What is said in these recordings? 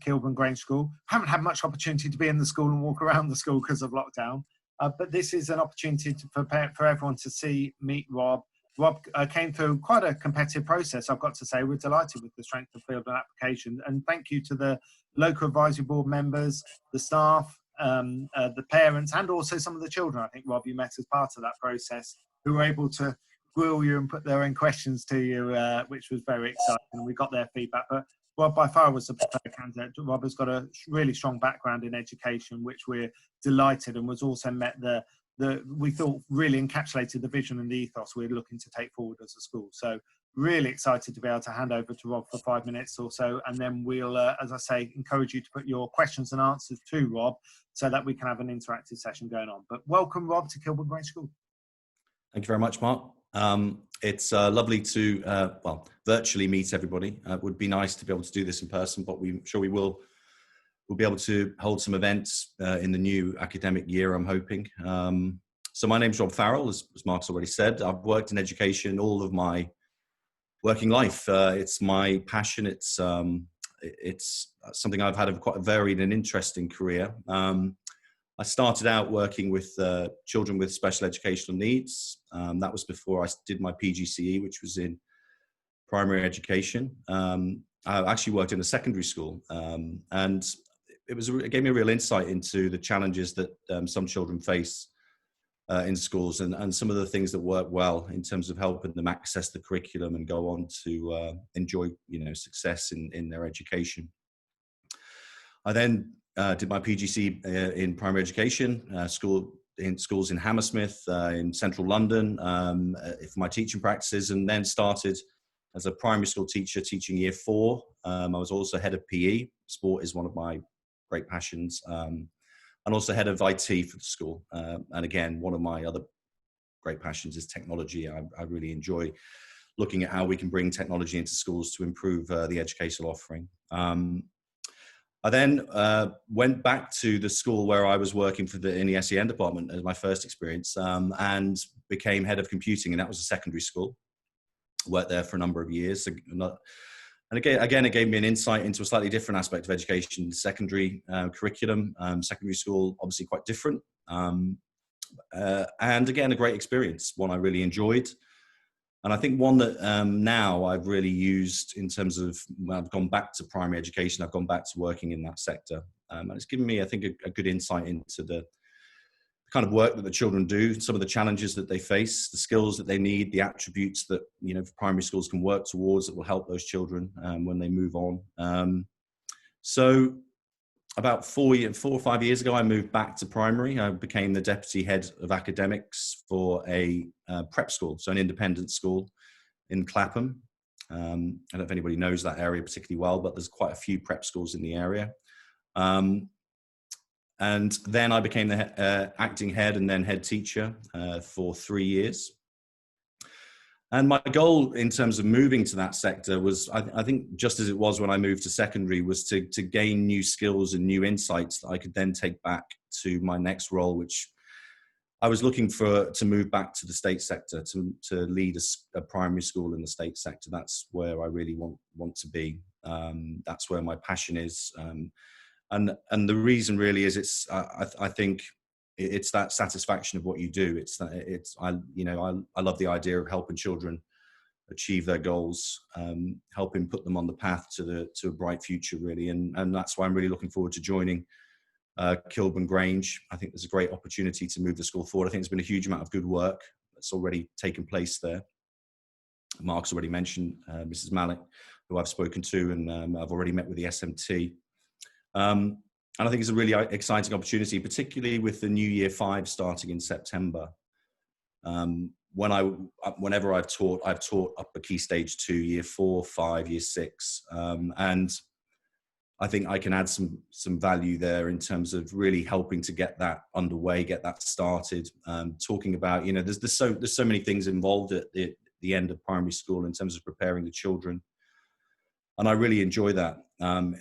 Kilburn Grange School. Haven't had much opportunity to be in the school and walk around the school because of lockdown, but this is an opportunity for everyone to meet Rob. Rob came through quite a competitive process, I've got to say. We're delighted with the strength of field and application, and thank you to the local advisory board members, the staff, the parents, and also some of the children, I think, Rob, you met as part of that process, who were able to grill you and put their own questions to you, which was very exciting, and we got their feedback. But Rob by far was the preferred candidate. Rob has got a really strong background in education, which we're delighted, and was also met we thought really encapsulated the vision and the ethos we're looking to take forward as a school. So really excited to be able to hand over to Rob for 5 minutes or so, and then we'll, as I say, encourage you to put your questions and answers to Rob so that we can have an interactive session going on. But welcome, Rob, to Kilburn Grange School. Thank you very much, Mark. It's lovely to, virtually meet everybody. It would be nice to be able to do this in person, but I'm sure we'll be able to hold some events in the new academic year, I'm hoping. So my name's Rob Farrell, as Mark's already said. I've worked in education all of my working life. It's my passion. It's something I've had quite a varied and interesting career. I started out working with children with special educational needs. That was before I did my PGCE, which was in primary education. I actually worked in a secondary school, and it gave me a real insight into the challenges that some children face in schools, and some of the things that work well in terms of helping them access the curriculum and go on to enjoy, success in their education. I then did my PGC in primary education, schools in Hammersmith, in central London, for my teaching practices, and then started as a primary school teacher teaching year 4. I was also head of PE. Sport is one of my great passions, and also head of IT for the school. And again, one of my other great passions is technology. I really enjoy looking at how we can bring technology into schools to improve the educational offering. I then went back to the school where I was working in the SEN department as my first experience, and became head of computing, and that was a secondary school. Worked there for a number of years. And again, it gave me an insight into a slightly different aspect of education, secondary curriculum. Secondary school, obviously quite different. And again, a great experience, one I really enjoyed. And I think one that now I've really used in terms of, when I've gone back to primary education, I've gone back to working in that sector. And it's given me, I think, a good insight into the kind of work that the children do, some of the challenges that they face, the skills that they need, the attributes that, primary schools can work towards that will help those children when they move on. So about 4 or 5 years ago, I moved back to primary. I became the deputy head of academics for a prep school, so an independent school in Clapham. I don't know if anybody knows that area particularly well, but there's quite a few prep schools in the area. And then I became the acting head and then head teacher for 3 years. And my goal in terms of moving to that sector was, I think just as it was when I moved to secondary, was to gain new skills and new insights that I could then take back to my next role, which I was looking to move back to the state sector, to lead a primary school in the state sector. That's where I really want to be. That's where my passion is. And the reason really is I think it's that satisfaction of what you do. I love the idea of helping children achieve their goals, helping put them on the path to a bright future really. And that's why I'm really looking forward to joining Kilburn Grange. I think there's a great opportunity to move the school forward. I think there's been a huge amount of good work that's already taken place there. Mark's already mentioned Mrs. Malik, who I've spoken to, and I've already met with the SMT. And I think it's a really exciting opportunity, particularly with the new year 5 starting in September. Whenever I've taught upper key stage 2, year 4, 5, year 6, and I think I can add some value there in terms of really helping to get that underway, get that started. Talking about, there's so many things involved at the end of primary school in terms of preparing the children. And I really enjoy that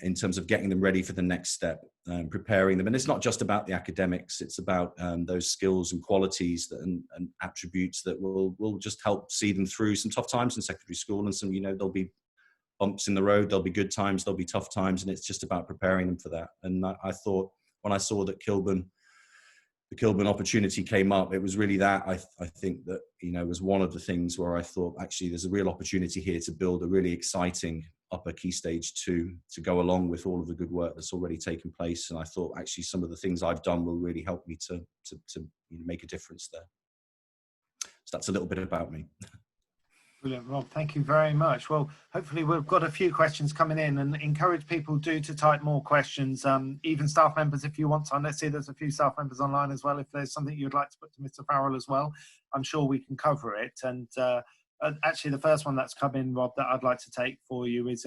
in terms of getting them ready for the next step, preparing them. And it's not just about the academics, it's about those skills and qualities and attributes that will just help see them through some tough times in secondary school. And some, there'll be bumps in the road. There'll be good times, there'll be tough times, and it's just about preparing them for that. And I thought, when I saw that the Kilburn opportunity came up, it was really that. I think that, you know, was one of the things where I thought, actually, there's a real opportunity here to build a really exciting upper Key Stage 2 to go along with all of the good work that's already taken place. And I thought, actually, some of the things I've done will really help me to make a difference there. So that's a little bit about me. Brilliant, Rob. Thank you very much. Well, hopefully we've got a few questions coming in, and encourage people to type more questions. Even staff members, if you want to. Let's see, there's a few staff members online as well. If there's something you'd like to put to Mr. Farrell as well, I'm sure we can cover it. And actually, the first one that's come in, Rob, that I'd like to take for you is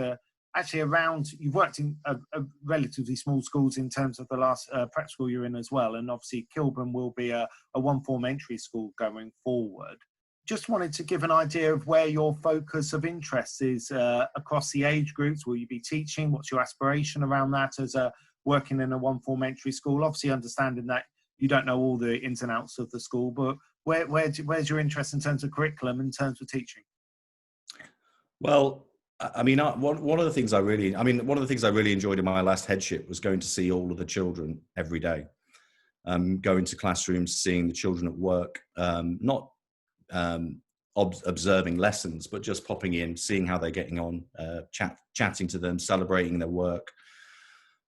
actually around, you've worked in a relatively small schools in terms of the last prep school you're in as well. And obviously Kilburn will be a one-form entry school going forward. Just wanted to give an idea of where your focus of interest is across the age groups. Will you be teaching? What's your aspiration around that as working in a one-form entry school? Obviously understanding that you don't know all the ins and outs of the school, but where's your interest in terms of curriculum, in terms of teaching? Well, I mean, one of the things I really enjoyed in my last headship was going to see all of the children every day, going to classrooms, seeing the children at work, not observing lessons, but just popping in, seeing how they're getting on, chatting to them, celebrating their work.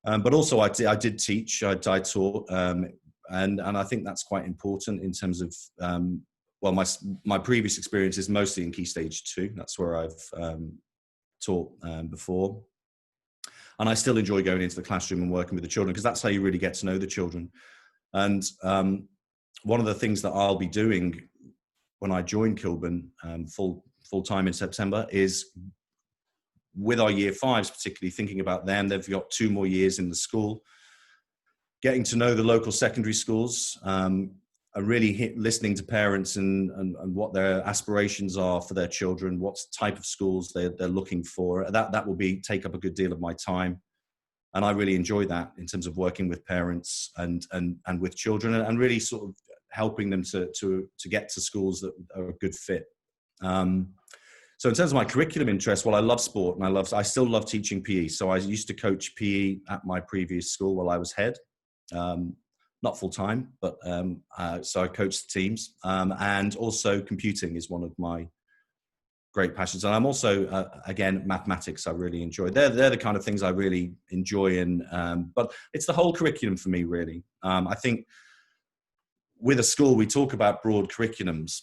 But also I did teach, I taught, and I think that's quite important in terms of, well, my previous experience is mostly in Key Stage 2. That's where I've taught before. And I still enjoy going into the classroom and working with the children, because that's how you really get to know the children. And one of the things that I'll be doing when I join Kilburn full time in September is with our year fives, particularly thinking about them. They've got 2 more years in the school, getting to know the local secondary schools, and really listening to parents and what their aspirations are for their children, what type of schools they're looking for. That will take up a good deal of my time. And I really enjoy that in terms of working with parents and with children, and really sort of helping them to get to schools that are a good fit. So in terms of my curriculum interest, well, I love sport, and I still love teaching PE. So I used to coach PE at my previous school while I was head, not full time, but so I coached teams, and also computing is one of my great passions. And I'm also, again, mathematics I really enjoy. They're the kind of things I really enjoy, but it's the whole curriculum for me, really. I think with a school, we talk about broad curriculums,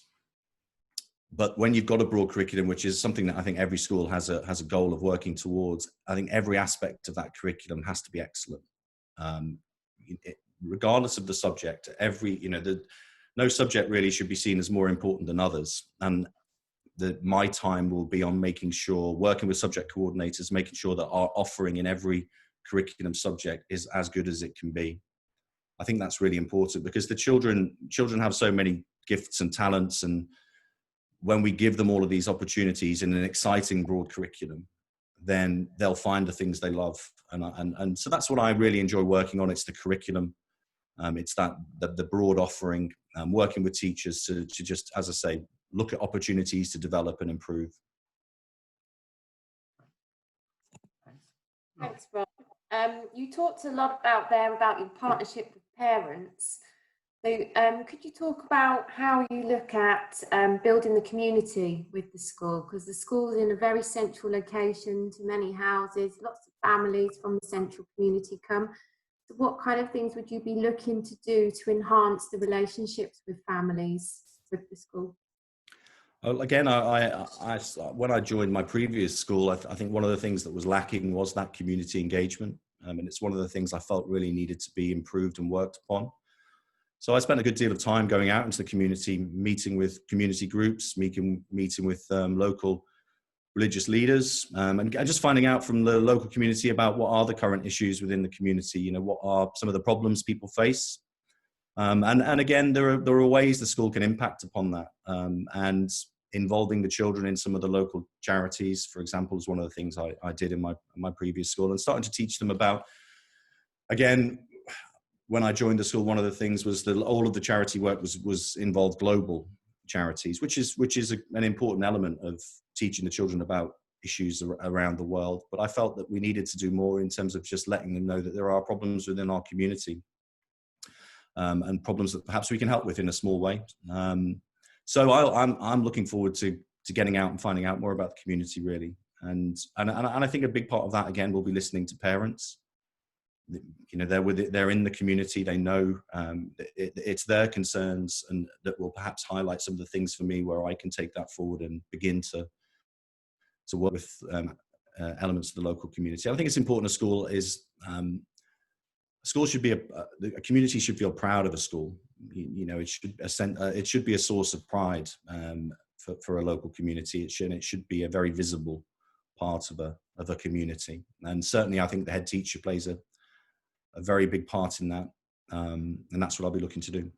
but when you've got a broad curriculum, which is something that I think every school has a goal of working towards, I think every aspect of that curriculum has to be excellent, regardless of the subject. No subject really should be seen as more important than others. And my time will be on making sure, working with subject coordinators, making sure that our offering in every curriculum subject is as good as it can be. I think that's really important, because the children have so many gifts and talents, and when we give them all of these opportunities in an exciting broad curriculum, then they'll find the things they love. And so that's what I really enjoy working on. It's the curriculum. It's the broad offering, working with teachers to just, as I say, look at opportunities to develop and improve. Thanks, Rob. You talked a lot about your partnership with parents. So could you talk about how you look at building the community with the school? Because the school is in a very central location to many houses, lots of families from the central community come. So what kind of things would you be looking to do to enhance the relationships with families with the school? Well, again, when I joined my previous school, I think one of the things that was lacking was that community engagement. And it's one of the things I felt really needed to be improved and worked upon. So I spent a good deal of time going out into the community, meeting with community groups, meeting with local religious leaders, and just finding out from the local community about what are the current issues within the community, what are some of the problems people face. And again, there are ways the school can impact upon that, and involving the children in some of the local charities, for example, is one of the things I did in my previous school, and starting to teach them about, again, when I joined the school, one of the things was that all of the charity work was involved global charities, which is an important element of teaching the children about issues around the world. But I felt that we needed to do more in terms of just letting them know that there are problems within our community, and problems that perhaps we can help with in a small way. So I'm looking forward to getting out and finding out more about the community, really. And I think a big part of that, again, will be listening to parents. You know, they're in the community. They know it's their concerns, and that will perhaps highlight some of the things for me where I can take that forward and begin to work with elements of the local community. I think it's important. A school is a school should be a community should feel proud of a school. You know, it should be a source of pride for a local community. It should be a very visible part of a community. And certainly, I think the head teacher plays a very big part in that, and that's what I'll be looking to do.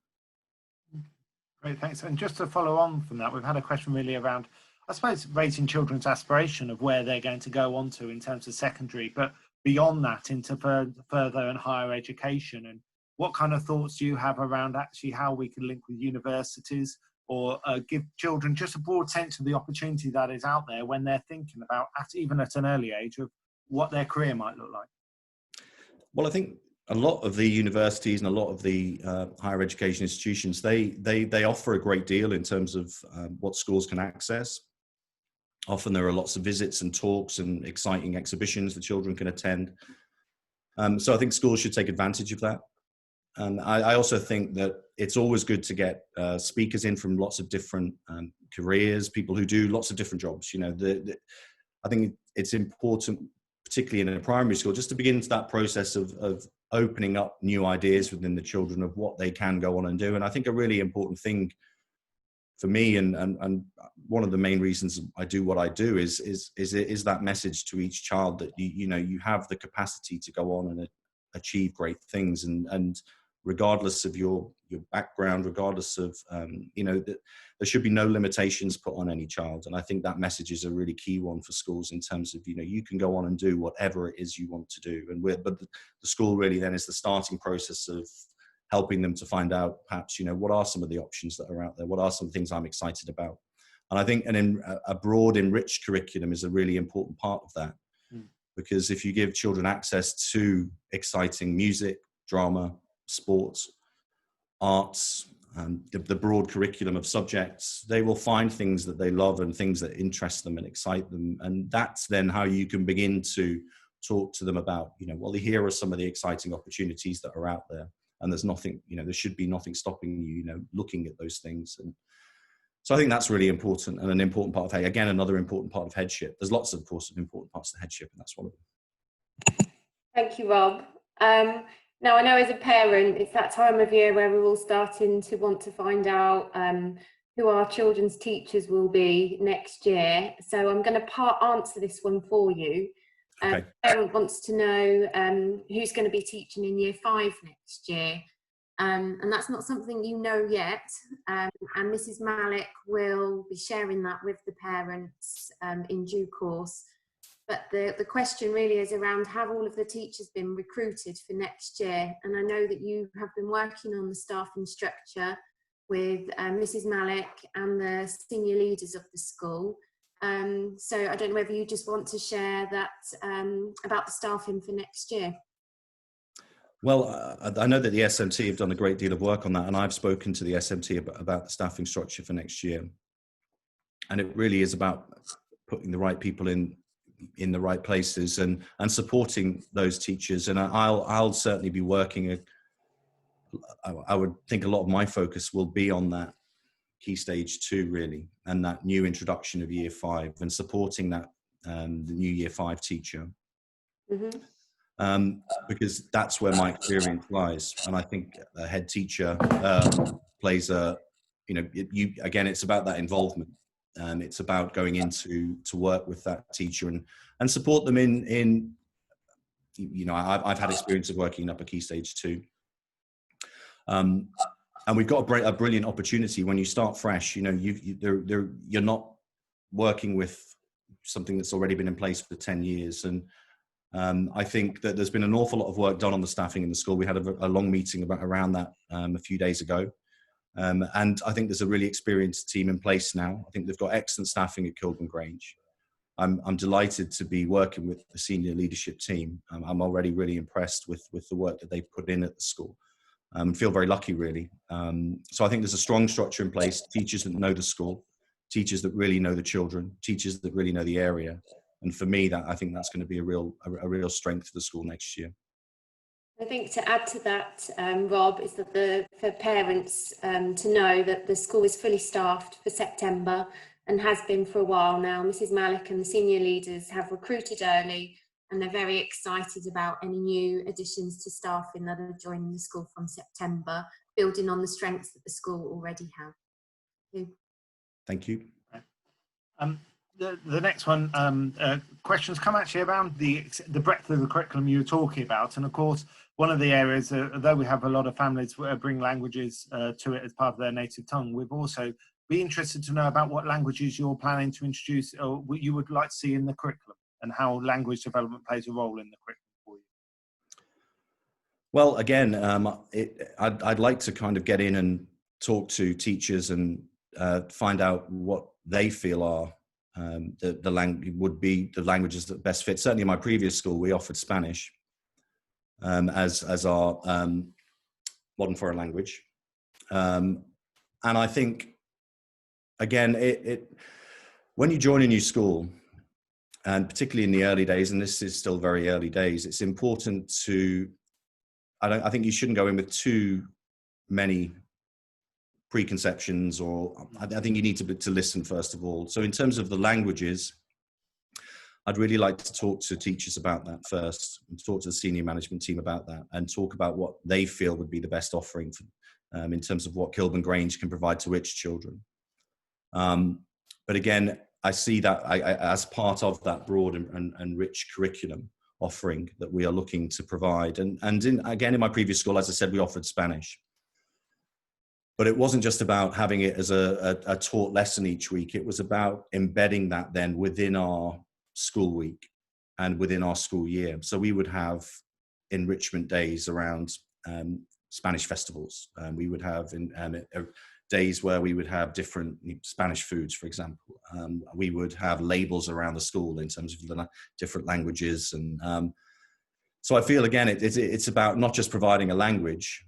Great, thanks. And just to follow on from that, we've had a question really around, I suppose, raising children's aspiration of where they're going to go on to in terms of secondary, but beyond that into further and higher education. And what kind of thoughts do you have around actually how we can link with universities, or give children just a broad sense of the opportunity that is out there when they're thinking about, even at an early age, of what their career might look like? Well, I think a lot of the universities and a lot of the higher education institutions, they offer a great deal in terms of what schools can access. Often there are lots of visits and talks and exciting exhibitions that children can attend. So I think schools should take advantage of that. And I also think that it's always good to get speakers in from lots of different careers, people who do lots of different jobs. You know, I think it's important, particularly in a primary school, just to begin that process of opening up new ideas within the children of what they can go on and do. And I think a really important thing for me, and one of the main reasons I do what I do is that message to each child that you know you have the capacity to go on and achieve great things, and regardless of your background, regardless of you know, that there should be no limitations put on any child. And I think that message is a really key one for schools in terms of, you know, you can go on and do whatever it is you want to do. But the school really then is the starting process of helping them to find out, perhaps, you know, what are some of the options that are out there? What are some things I'm excited about? And I think a broad, enriched curriculum is a really important part of that. Because if you give children access to exciting music, drama, sports, arts, the broad curriculum of subjects, they will find things that they love and things that interest them and excite them. And that's then how you can begin to talk to them about, you know, well, here are some of the exciting opportunities that are out there. And there's nothing, you know, there should be nothing stopping you, you know, looking at those things. And so I think that's really important, and an important part of, again, another important part of headship. There's lots, of course, of important parts of headship, and that's one of them. Thank you, Rob. Now, I know as a parent, it's that time of year where we're all starting to want to find out who our children's teachers will be next year. So I'm going to answer this one for you. Okay. Parent wants to know who's going to be teaching in year 5 next year. And that's not something you know yet. And Mrs. Malik will be sharing that with the parents in due course. But the question really is around, have all of the teachers been recruited for next year? And I know that you have been working on the staffing structure with Mrs. Malik and the senior leaders of the school. So I don't know whether you just want to share that about the staffing for next year. Well, I know that the SMT have done a great deal of work on that, and I've spoken to the SMT about the staffing structure for next year. And it really is about putting the right people in the right places and supporting those teachers. And I'll certainly be working. I would think a lot of my focus will be on that Key Stage 2, really, and that new introduction of year 5 and supporting that the new year 5 teacher. Mm-hmm. Because that's where my experience lies. And I think a head teacher plays a, you know, again, it's about that involvement. It's about going into to work with that teacher and support them in you know, I've had experience of working up a Key Stage 2. And we've got a brilliant opportunity when you start fresh. You know, you're not working with something that's already been in place for 10 years. And I think that there's been an awful lot of work done on the staffing in the school. We had a long meeting around that a few days ago. And I think there's a really experienced team in place now. I think they've got excellent staffing at Kilburn Grange. I'm delighted to be working with the senior leadership team. I'm already really impressed with the work that they've put in at the school. Feel very lucky, really. So I think there's a strong structure in place, teachers that know the school, teachers that really know the children, teachers that really know the area. And for me, I think that's going to be a real strength for the school next year. I think to add to that, Rob, is that for parents to know that the school is fully staffed for September and has been for a while now. Mrs. Malik and the senior leaders have recruited early, and they're very excited about any new additions to staffing that are joining the school from September, building on the strengths that the school already have. Thank you. The next one, questions come actually around the breadth of the curriculum you were talking about. And of course, one of the areas, though we have a lot of families bring languages to it as part of their native tongue, we've also be interested to know about what languages you're planning to introduce or what you would like to see in the curriculum, and how language development plays a role in the curriculum for you. Well, again, I'd like to kind of get in and talk to teachers and find out what they feel are the languages that best fit. Certainly in my previous school, we offered Spanish as our modern foreign language. And I think, again, when you join a new school, and particularly in the early days, and this is still very early days, it's important to, I think you shouldn't go in with too many preconceptions, or I think you need to listen first of all. So in terms of the languages, I'd really like to talk to teachers about that first, and talk to the senior management team about that, and talk about what they feel would be the best offering for, in terms of what Kilburn Grange can provide to its children. But again, I see that as part of that broad and rich curriculum offering that we are looking to provide. And again, in my previous school, as I said, we offered Spanish. But it wasn't just about having it as a taught lesson each week. It was about embedding that then within our school week and within our school year. So we would have enrichment days around Spanish festivals. We would have days where we would have different Spanish foods, for example. We would have labels around the school in terms of the different languages. And so I feel, again, it's about not just providing a language,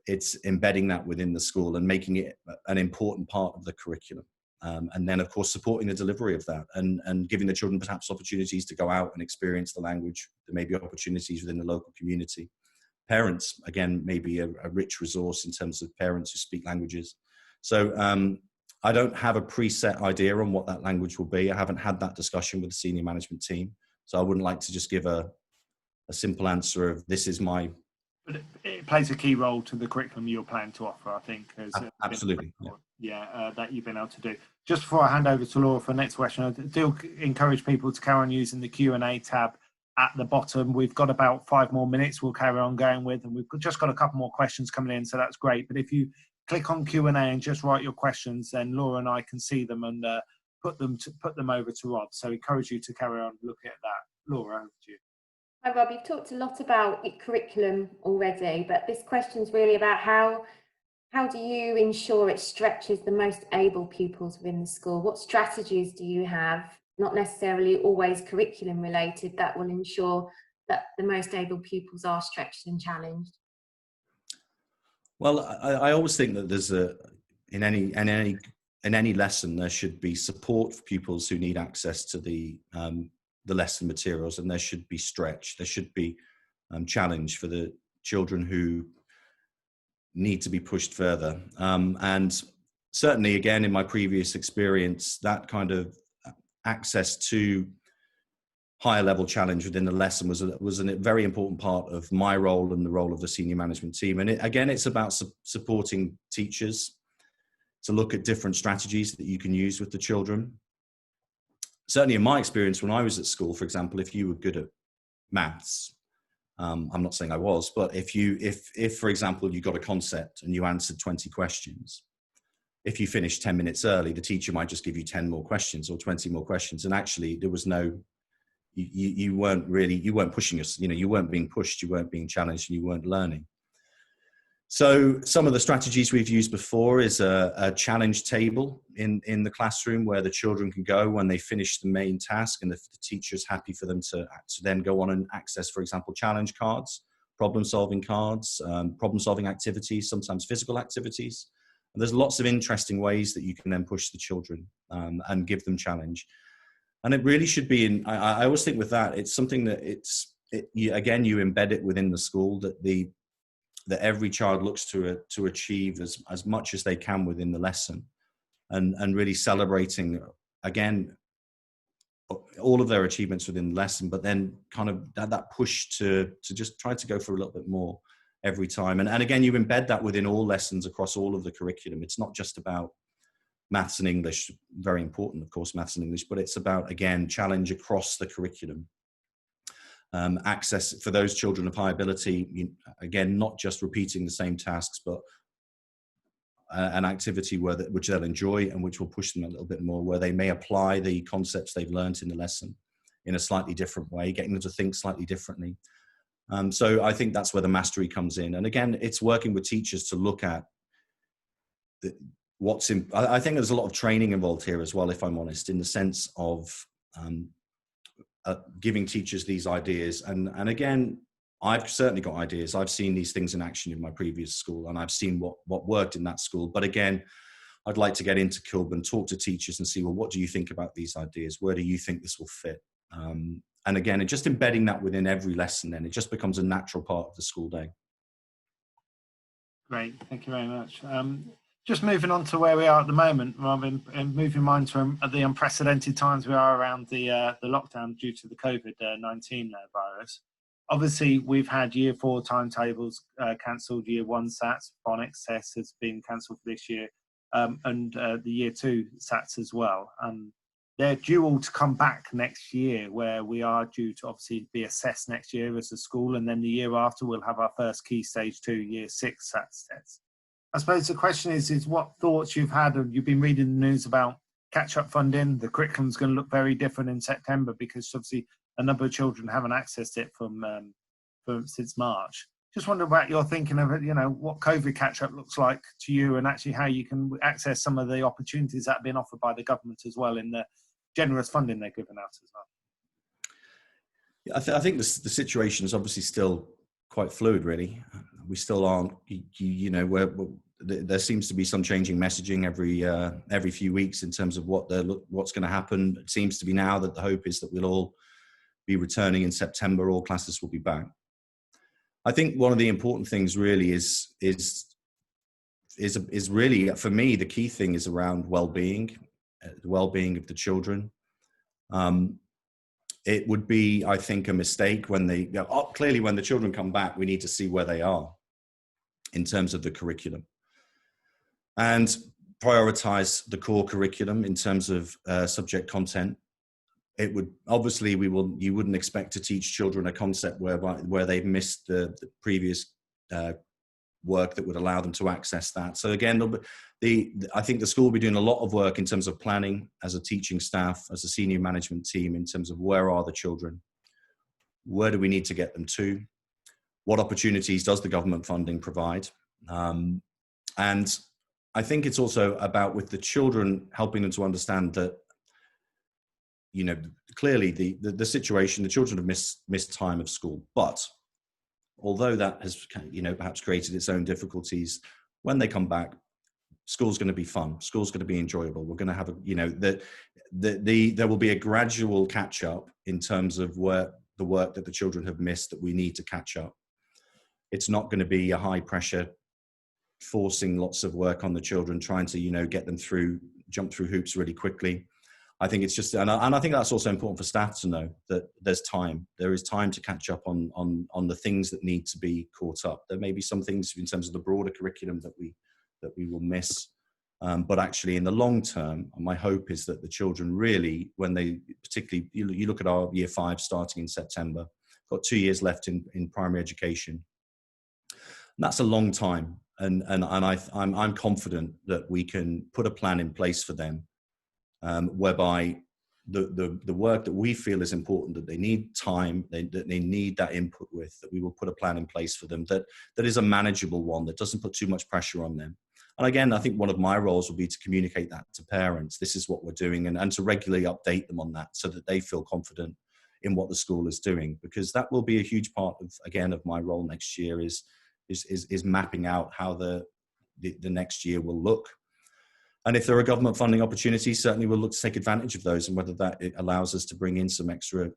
it's embedding that within the school and making it an important part of the curriculum. And then, of course, supporting the delivery of that and giving the children perhaps opportunities to go out and experience the language. There may be opportunities within the local community. Parents, again, may be a rich resource in terms of parents who speak languages. So I don't have a preset idea on what that language will be. I haven't had that discussion with the senior management team. So I wouldn't like to just give a simple answer of this is my... But it plays a key role to the curriculum you're planning to offer, I think. Absolutely. That you've been able to do. Just before I hand over to Laura for the next question, I do encourage people to carry on using the Q&A tab at the bottom. We've got about 5 more minutes we'll carry on going with, and we've just got a couple more questions coming in, so that's great. But if you click on Q&A and just write your questions, then Laura and I can see them and put them over to Rob. So I encourage you to carry on looking at that. Laura, over to you. Hi Rob, you've talked a lot about curriculum already, but this question's really about how do you ensure it stretches the most able pupils within the school? What strategies do you have, not necessarily always curriculum related, that will ensure that the most able pupils are stretched and challenged? Well, I always think that there's in any lesson there should be support for pupils who need access to the lesson materials, and there should be stretch. There should be challenge for the children who need to be pushed further. And certainly, again, in my previous experience, that kind of access to higher level challenge within the lesson was a very important part of my role and the role of the senior management team. And again, it's about supporting teachers to look at different strategies that you can use with the children. Certainly in my experience, when I was at school, for example, if you were good at maths, I'm not saying I was, but if for example, you got a concept and you answered 20 questions, if you finished 10 minutes early, the teacher might just give you 10 more questions or 20 more questions. And actually there was no, you weren't pushing us, you weren't being pushed, you weren't being challenged, and you weren't learning. So some of the strategies we've used before is a challenge table in the classroom where the children can go when they finish the main task, and if the teacher's happy for them to then go on and access, for example, challenge cards, problem-solving cards, problem-solving activities, sometimes physical activities. And there's lots of interesting ways that you can then push the children and give them challenge. And it really should be I always think with that, it's something that you embed it within the school, that every child looks to achieve as much as they can within the lesson, and really celebrating, again, all of their achievements within the lesson, but then kind of that push to just try to go for a little bit more every time. And again, you embed that within all lessons across all of the curriculum. It's not just about maths and English, very important, of course, maths and English, but it's about, again, challenge across the curriculum. Access for those children of high ability, again, not just repeating the same tasks, but an activity which they'll enjoy and which will push them a little bit more, where they may apply the concepts they've learned in the lesson in a slightly different way, getting them to think slightly differently. So I think that's where the mastery comes in. And again, it's working with teachers to look at I think there's a lot of training involved here as well, if I'm honest, in the sense of giving teachers these ideas. And again, I've certainly got ideas. I've seen these things in action in my previous school, and I've seen what worked in that school. But again, I'd like to get into Kilburn, talk to teachers and see, well, what do you think about these ideas? Where do you think this will fit? And again, and just embedding that within every lesson, then it just becomes a natural part of the school day. Great, thank you very much. Just moving on to where we are at the moment, Rob, and moving minds from the unprecedented times we are around the lockdown due to the COVID-19 virus. Obviously, we've had year 4 timetables cancelled, year 1 SATs, phonics tests has been cancelled for this year, and the year 2 SATs as well. They're due all to come back next year, where we are due to obviously be assessed next year as a school, and then the year after we'll have our first Key Stage 2 year 6 SATs tests. I suppose the question is what thoughts you've had, and you've been reading the news about catch-up funding. The curriculum's going to look very different in September because obviously a number of children haven't accessed it since March. Just wonder about your thinking of it, what COVID catch-up looks like to you, and actually how you can access some of the opportunities that have been offered by the government as well in the generous funding they're giving out as well. I think the situation is obviously still quite fluid, really. We still aren't, there seems to be some changing messaging every few weeks in terms of what's going to happen. It seems to be now that the hope is that we'll all be returning in September, all classes will be back. I think one of the important things really is really, for me, the key thing is around well-being, the well-being of the children. It would be, I think, a mistake when clearly when the children come back, we need to see where they are in terms of the curriculum and prioritize the core curriculum in terms of subject content. It would obviously you wouldn't expect to teach children a concept where they've missed the previous work that would allow them to access that. So again, I think the school will be doing a lot of work in terms of planning as a teaching staff, as a senior management team, in terms of where are the children, where do we need to get them to, what opportunities does the government funding provide, and I think it's also about, with the children, helping them to understand that, clearly the situation, the children have missed time of school, but although that has, perhaps created its own difficulties, when they come back, school's going to be fun. School's going to be enjoyable. We're going to have there will be a gradual catch up in terms of the work that the children have missed that we need to catch up. It's not going to be a high pressure, forcing lots of work on the children, trying to, get them jump through hoops really quickly. I think it's just, and I think that's also important for staff to know that there is time to catch up on the things that need to be caught up. There may be some things in terms of the broader curriculum that we will miss, but actually in the long term, my hope is that the children really, when they, particularly, you look at our year 5 starting in September, got 2 years left in primary education. And that's a long time, and I'm confident that we can put a plan in place for them, whereby the work that we feel is important, that they need time, that they need that input with, that we will put a plan in place for them that is a manageable one, that doesn't put too much pressure on them. And again, I think one of my roles will be to communicate that to parents. This is what we're doing, and to regularly update them on that so that they feel confident in what the school is doing, because that will be a huge part of, again, of my role next year is mapping out how the next year will look. And if there are government funding opportunities, certainly we'll look to take advantage of those, and whether that it allows us to bring in some extra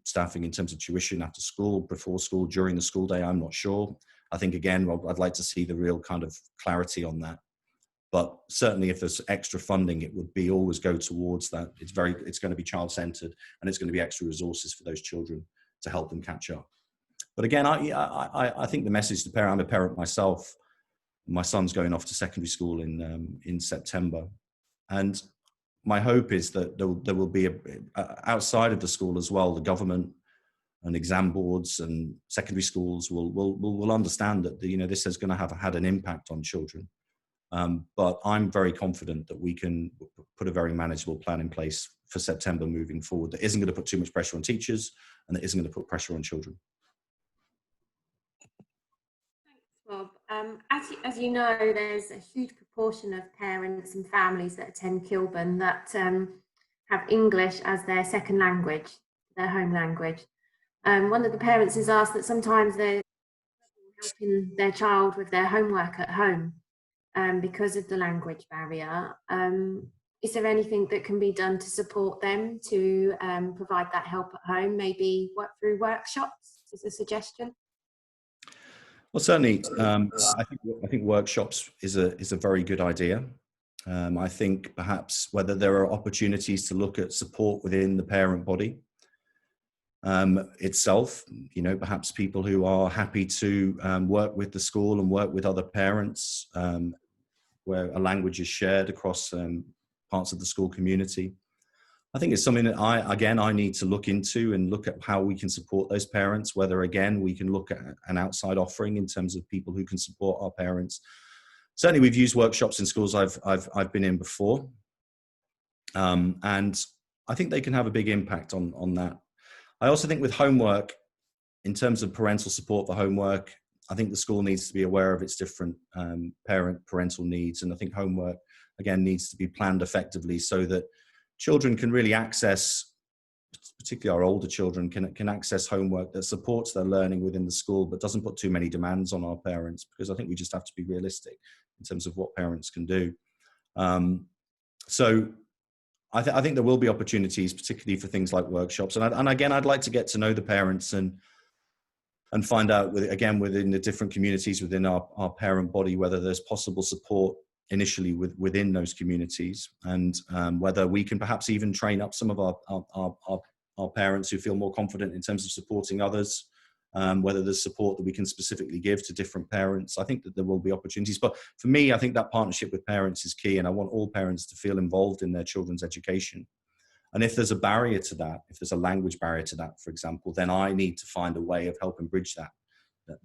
staffing in terms of tuition after school, before school, during the school day, I'm not sure. I think, again, Rob, I'd like to see the real kind of clarity on that. But certainly if there's extra funding, it would be always go towards that. It's going to be child-centered, and it's going to be extra resources for those children to help them catch up. But again, I think the message to parent, I'm a parent myself. My son's going off to secondary school in September, and my hope is that there will be outside of the school as well, the government and exam boards and secondary schools will understand that this is going to have had an impact on children. But I'm very confident that we can put a very manageable plan in place for September moving forward that isn't going to put too much pressure on teachers and that isn't going to put pressure on children. Rob. As you know, there's a huge proportion of parents and families that attend Kilburn that have English as their second language, their home language. One of the parents has asked that sometimes they're helping their child with their homework at home because of the language barrier. Is there anything that can be done to support them to provide that help at home? Maybe work through workshops is a suggestion. Well, certainly, I think workshops is a very good idea. I think perhaps whether there are opportunities to look at support within the parent body itself, perhaps people who are happy to work with the school and work with other parents, where a language is shared across parts of the school community. I think it's something that I need to look into and look at how we can support those parents, whether, again, we can look at an outside offering in terms of people who can support our parents. Certainly, we've used workshops in schools I've been in before. And I think they can have a big impact on that. I also think with homework, in terms of parental support for homework, I think the school needs to be aware of its different parental needs. And I think homework, again, needs to be planned effectively so that children can really access, particularly our older children, can access homework that supports their learning within the school, but doesn't put too many demands on our parents, because I think we just have to be realistic in terms of what parents can do. So I think there will be opportunities, particularly for things like workshops. And again, I'd like to get to know the parents and find out, again, within the different communities within our parent body, whether there's possible support initially within those communities, and whether we can perhaps even train up some of our parents who feel more confident in terms of supporting others, whether there's support that we can specifically give to different parents. I think that there will be opportunities. But for me, I think that partnership with parents is key, and I want all parents to feel involved in their children's education. And if there's a barrier to that, if there's a language barrier to that, for example, then I need to find a way of helping bridge that. For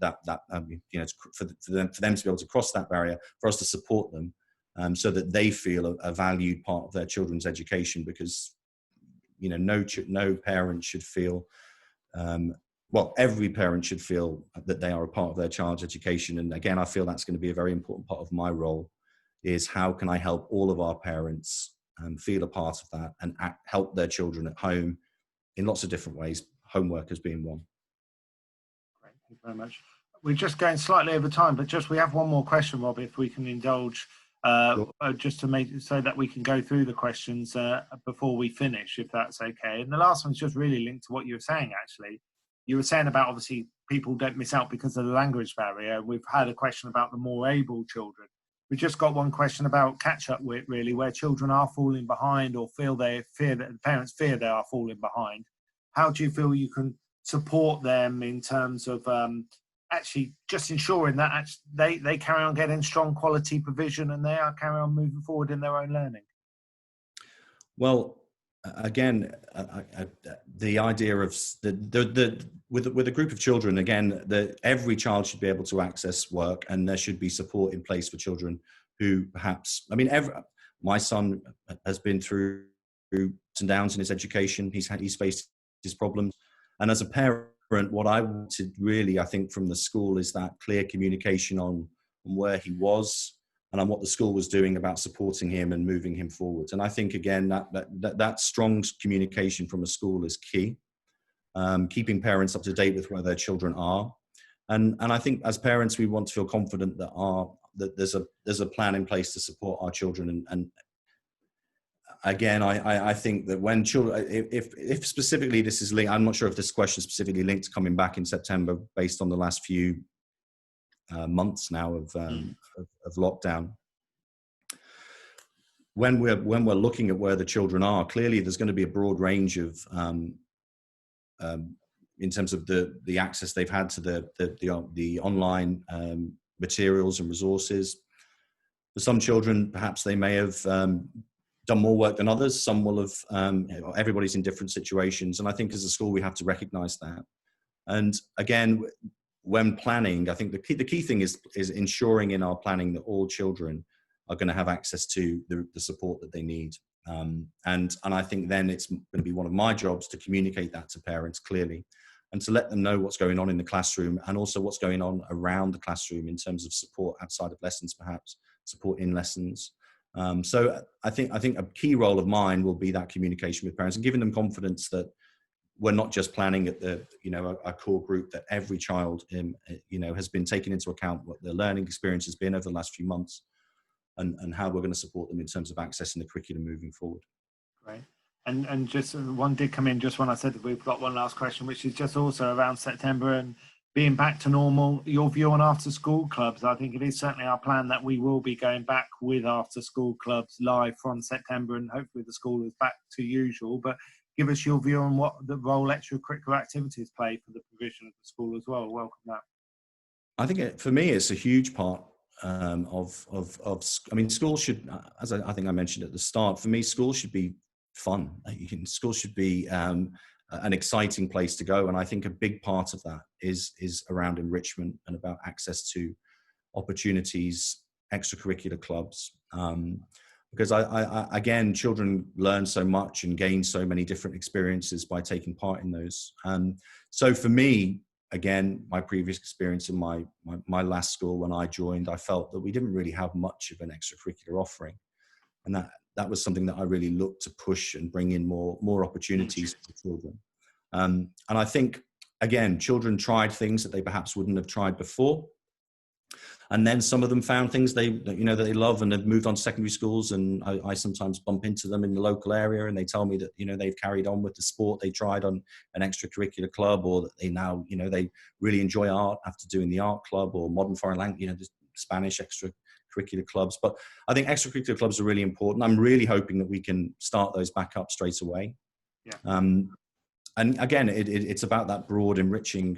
them to be able to cross that barrier, for us to support them, so that they feel a valued part of their children's education. Because no parent should feel, every parent should feel that they are a part of their child's education. And again, I feel that's going to be a very important part of my role, is how can I help all of our parents feel a part of that and help their children at home in lots of different ways, homework as being one. Thank you very much. We're just going slightly over time, but we have one more question, Rob, if we can indulge, Sure. just to make so that we can go through the questions before we finish, if that's okay. And the last one's just really linked to what you were saying, actually. You were saying about, obviously, people don't miss out because of the language barrier. We've had a question about the more able children. We've just got one question about catch-up, really, where children are falling behind or the parents fear they are falling behind. How do you feel you can support them in terms of actually just ensuring that they carry on getting strong quality provision and they are carry on moving forward in their own learning? Well, again, the idea of with a group of children, again, every child should be able to access work, and there should be support in place for children who perhaps, my son has been through ups and downs in his education. He's faced his problems. And as a parent, what I wanted really, I think, from the school is that clear communication on where he was and on what the school was doing about supporting him and moving him forward. And I think, again, that strong communication from a school is key. Keeping parents up to date with where their children are. And I think as parents, we want to feel confident that there's a plan in place to support our children. And again, I think that when children, if specifically this is linked, I'm not sure if this question is specifically linked to coming back in September based on the last few months now of lockdown. When we're looking at where the children are, clearly there's going to be a broad range of in terms of the access they've had to the online materials and resources. For some children, perhaps they may have done more work than others. Some will have, everybody's in different situations. And I think as a school, we have to recognize that. And again, when planning, I think the key thing is ensuring in our planning that all children are going to have access to the support that they need. And I think then it's going to be one of my jobs to communicate that to parents clearly and to let them know what's going on in the classroom and also what's going on around the classroom in terms of support outside of lessons, perhaps support in lessons. So I think a key role of mine will be that communication with parents and giving them confidence that we're not just planning at a core group, that every child has been taken into account, what their learning experience has been over the last few months, and how we're going to support them in terms of accessing the curriculum moving forward. Great. And just one did come in just when I said that we've got one last question, which is just also around September and being back to normal. Your view on after school clubs? I think it is certainly our plan that we will be going back with after school clubs live from September, and hopefully the school is back to usual. But give us your view on what the role extracurricular activities play for the provision of the school as well. Welcome that. I think for me, it's a huge part I mean, schools should, as I think I mentioned at the start, for me, schools should be fun. Schools should be an exciting place to go. And I think a big part of that is around enrichment and about access to opportunities, extracurricular clubs. Because again, children learn so much and gain so many different experiences by taking part in those. So for me, again, my previous experience in my last school when I joined, I felt that we didn't really have much of an extracurricular offering. And that was something that I really looked to push and bring in more opportunities for children. And I think, again, children tried things that they perhaps wouldn't have tried before. And then some of them found things that they love and have moved on to secondary schools. And I sometimes bump into them in the local area and they tell me that, they've carried on with the sport they tried on an extracurricular club, or that they now, they really enjoy art after doing the art club or modern foreign language, the Spanish extracurricular clubs. But I think extracurricular clubs are really important. I'm really hoping that we can start those back up straight away. Yeah. And again, it's about that broad, enriching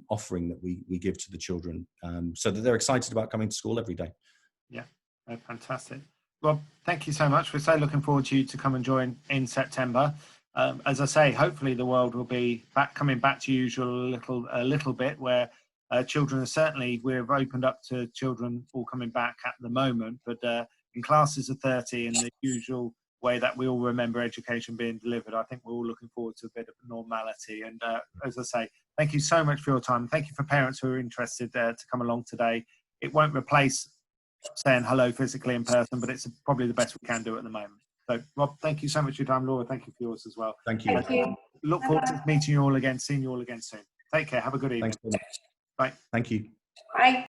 offering that we give to the children, so that they're excited about coming to school every day. Yeah, fantastic. Rob, thank you so much. We're so looking forward to you to come and join in September. As I say, hopefully the world will be coming back to usual a little bit, where children are certainly, we've opened up to children all coming back at the moment, but in classes of 30 in the usual way that we all remember education being delivered, I think we're all looking forward to a bit of normality. And as I say, thank you so much for your time. Thank you for parents who are interested to come along today. It won't replace saying hello physically in person, but it's probably the best we can do at the moment. So Rob, thank you so much for your time. Laura, thank you for yours as well. Thank you. Thank you. Look forward to meeting you all again, seeing you all again soon. Take care. Have a good evening. Thanks so much. Bye. Thank you. Bye.